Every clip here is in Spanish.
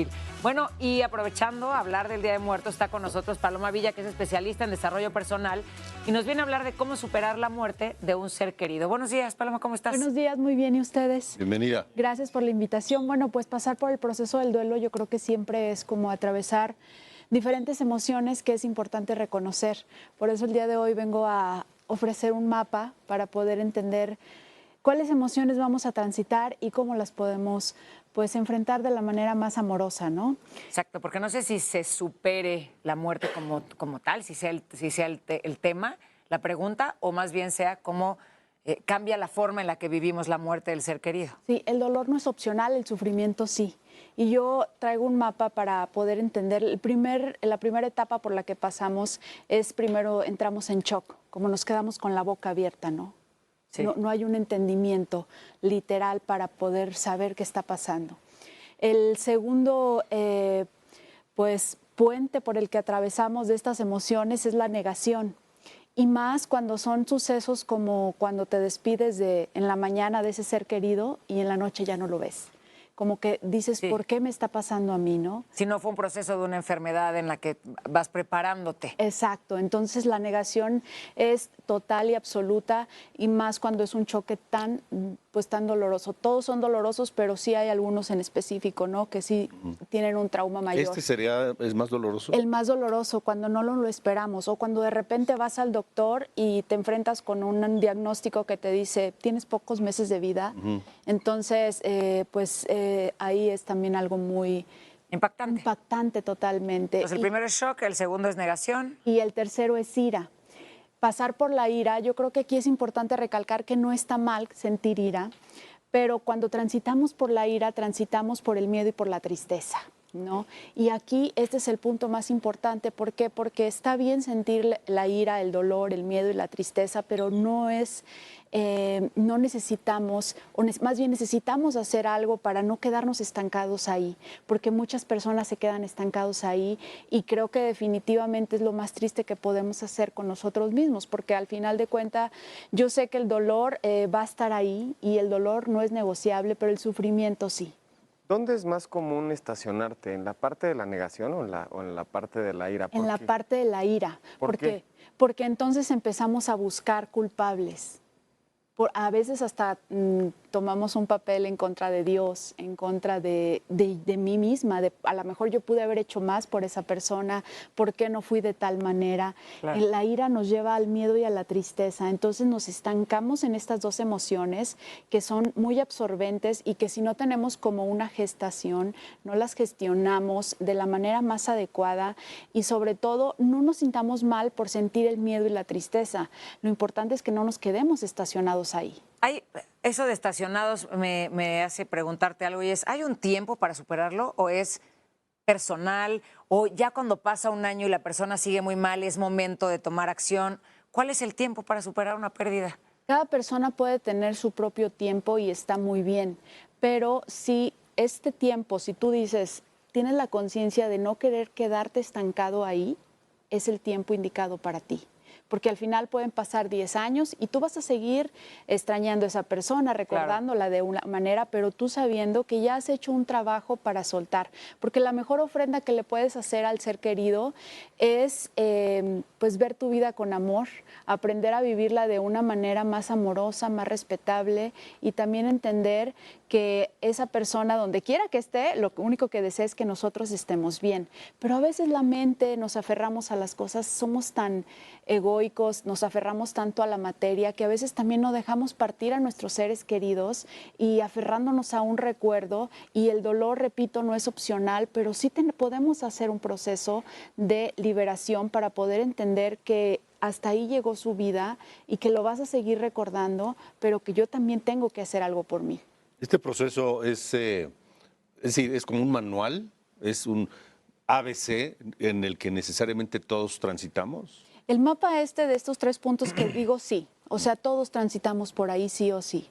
Xochitl. Bueno, y aprovechando a hablar del Día de Muertos, está con nosotros Paloma Villa, que es especialista en desarrollo personal, y nos viene a hablar de cómo superar la muerte de un ser querido. Buenos días, Paloma, ¿cómo estás? Buenos días, muy bien, ¿y ustedes? Bienvenida. Gracias por la invitación. Bueno, pues pasar por el proceso del duelo yo creo que siempre es como atravesar diferentes emociones que es importante reconocer. Por eso el día de hoy vengo a ofrecer un mapa para poder entender cuáles emociones vamos a transitar y cómo las podemos pues enfrentar de la manera más amorosa, ¿no? Exacto, porque no sé si se supere la muerte como tal, si sea el tema, la pregunta, o más bien sea cómo cambia la forma en la que vivimos la muerte del ser querido. Sí, el dolor no es opcional, el sufrimiento sí. Y yo traigo un mapa para poder entender. La primera etapa por la que pasamos es primero entramos en shock, como nos quedamos con la boca abierta, ¿no? Sí. No hay un entendimiento literal para poder saber qué está pasando. El segundo, pues, puente por el que atravesamos de estas emociones es la negación. Y más cuando son sucesos como cuando te despides en la mañana de ese ser querido y en la noche ya no lo ves. Como que dices, Sí. ¿por qué me está pasando a mí, no? Si no fue un proceso de una enfermedad en la que vas preparándote. Exacto, entonces la negación es total y absoluta y más cuando es un choque tan doloroso. Todos son dolorosos, pero sí hay algunos en específico, ¿no? Que sí tienen un trauma mayor. ¿Es más doloroso? El más doloroso, cuando no lo esperamos o cuando de repente vas al doctor y te enfrentas con un diagnóstico que te dice, tienes pocos meses de vida. Entonces, ahí es también algo muy impactante totalmente. Entonces, el primero es shock, el segundo es negación. Y el tercero es ira. Pasar por la ira, yo creo que aquí es importante recalcar que no está mal sentir ira, pero cuando transitamos por la ira, transitamos por el miedo y por la tristeza, ¿no? Y aquí este es el punto más importante. ¿Por qué? Porque está bien sentir la ira, el dolor, el miedo y la tristeza, pero no necesitamos, más bien necesitamos hacer algo para no quedarnos estancados ahí, porque muchas personas se quedan estancados ahí y creo que definitivamente es lo más triste que podemos hacer con nosotros mismos, porque al final de cuentas yo sé que el dolor va a estar ahí y el dolor no es negociable, pero el sufrimiento sí. ¿Dónde es más común estacionarte? ¿En la parte de la negación o en la parte de la ira? En la parte de la ira. ¿Por qué? Porque entonces empezamos a buscar culpables. A veces hasta tomamos un papel en contra de Dios, en contra de mí misma. A lo mejor yo pude haber hecho más por esa persona, ¿por qué no fui de tal manera? Claro. La ira nos lleva al miedo y a la tristeza. Entonces nos estancamos en estas dos emociones que son muy absorbentes y que si no tenemos como una gestación, no las gestionamos de la manera más adecuada y sobre todo no nos sintamos mal por sentir el miedo y la tristeza. Lo importante es que no nos quedemos estacionados ahí. Eso de estacionados me hace preguntarte algo, y es, ¿hay un tiempo para superarlo o es personal? O ya cuando pasa un año y la persona sigue muy mal, es momento de tomar acción. ¿Cuál es el tiempo para superar una pérdida? Cada persona puede tener su propio tiempo y está muy bien, pero si este tiempo, si tú dices, tienes la conciencia de no querer quedarte estancado ahí, es el tiempo indicado para ti. Porque al final pueden pasar 10 años y tú vas a seguir extrañando a esa persona, recordándola de una manera, pero tú sabiendo que ya has hecho un trabajo para soltar. Porque la mejor ofrenda que le puedes hacer al ser querido es pues ver tu vida con amor, aprender a vivirla de una manera más amorosa, más respetable y también entender que esa persona, donde quiera que esté, lo único que desea es que nosotros estemos bien. Pero a veces la mente, nos aferramos a las cosas, somos tan egoicos, nos aferramos tanto a la materia que a veces también no dejamos partir a nuestros seres queridos y aferrándonos a un recuerdo, y el dolor, repito, no es opcional, pero sí podemos hacer un proceso de liberación para poder entender que hasta ahí llegó su vida y que lo vas a seguir recordando, pero que yo también tengo que hacer algo por mí. Este proceso es decir, es como un manual, es un ABC en el que necesariamente todos transitamos. El mapa de estos 3 puntos que digo, sí, o sea, todos transitamos por ahí sí o sí.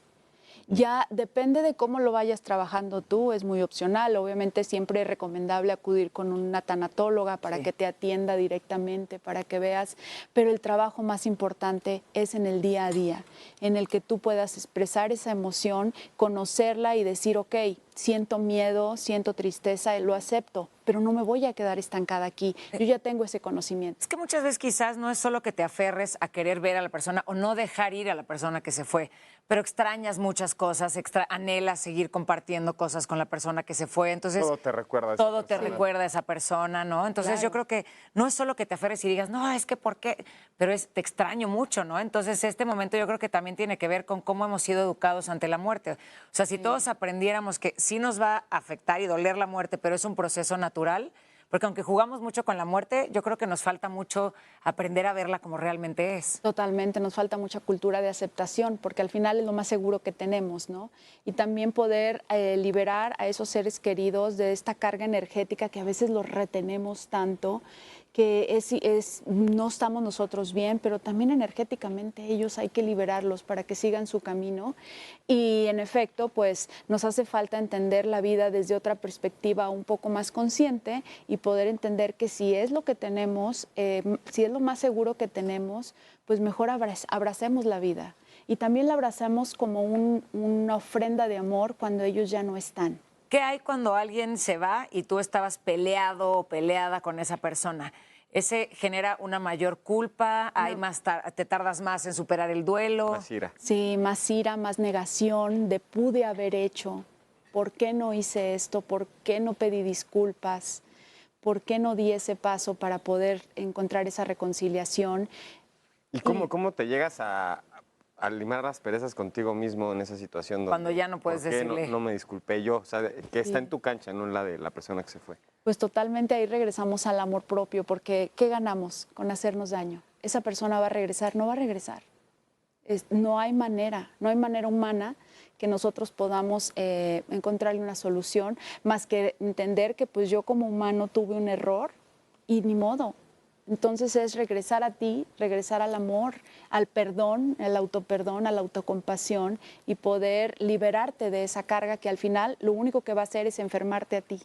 Ya depende de cómo lo vayas trabajando tú, es muy opcional. Obviamente siempre es recomendable acudir con una tanatóloga para que te atienda directamente, para que veas, pero el trabajo más importante es en el día a día, en el que tú puedas expresar esa emoción, conocerla y decir, ok, siento miedo, siento tristeza, lo acepto, pero no me voy a quedar estancada aquí. Yo ya tengo ese conocimiento. Es que muchas veces quizás no es solo que te aferres a querer ver a la persona o no dejar ir a la persona que se fue, pero extrañas muchas cosas, anhelas seguir compartiendo cosas con la persona que se fue. Entonces, Todo te recuerda a esa todo te persona. recuerda a esa persona, ¿no? Entonces Claro. yo creo que no es solo que te aferres y digas, no, es que ¿por qué? Pero te extraño mucho, ¿no? Entonces este momento yo creo que también tiene que ver con cómo hemos sido educados ante la muerte. O sea, si todos aprendiéramos que sí nos va a afectar y doler la muerte, pero es un proceso natural, porque aunque jugamos mucho con la muerte, yo creo que nos falta mucho aprender a verla como realmente es. Totalmente, nos falta mucha cultura de aceptación, porque al final es lo más seguro que tenemos, ¿no? Y también poder liberar a esos seres queridos de esta carga energética que a veces los retenemos tanto, que no estamos nosotros bien, pero también energéticamente ellos hay que liberarlos para que sigan su camino. Y en efecto, pues nos hace falta entender la vida desde otra perspectiva un poco más consciente y poder entender que si es lo que tenemos, si es lo más seguro que tenemos, pues mejor abracemos la vida. Y también la abrazamos como una ofrenda de amor cuando ellos ya no están. ¿Qué hay cuando alguien se va y tú estabas peleado o peleada con esa persona? ¿Ese genera una mayor culpa? ¿Hay te tardas más en superar el duelo? Más ira. Sí, más ira, más negación de pude haber hecho. ¿Por qué no hice esto? ¿Por qué no pedí disculpas? ¿Por qué no di ese paso para poder encontrar esa reconciliación? ¿Y cómo te llegas a limar las perezas contigo mismo en esa situación? Cuando ya no puedes ¿por qué decirle? no me disculpé yo? O sea, que está en tu cancha, no en la de la persona que se fue. Pues totalmente ahí regresamos al amor propio, porque ¿qué ganamos con hacernos daño? ¿Esa persona va a regresar? No va a regresar. No hay manera humana que nosotros podamos encontrarle una solución, más que entender que pues yo como humano tuve un error y ni modo. Entonces es regresar a ti, regresar al amor, al perdón, al autoperdón, a la autocompasión y poder liberarte de esa carga que al final lo único que va a hacer es enfermarte a ti.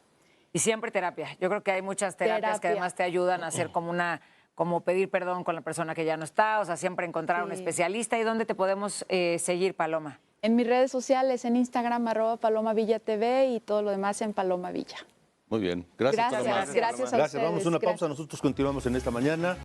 Y siempre terapia. Yo creo que hay muchas terapias que además te ayudan a hacer como pedir perdón con la persona que ya no está, o sea, siempre encontrar un especialista. ¿Y dónde te podemos seguir, Paloma? En mis redes sociales, en Instagram, @PalomaVillaTV y todo lo demás en Paloma Villa. Muy bien. Gracias, Paloma. Gracias a ustedes. Gracias. Vamos a una pausa. Nosotros continuamos en esta mañana.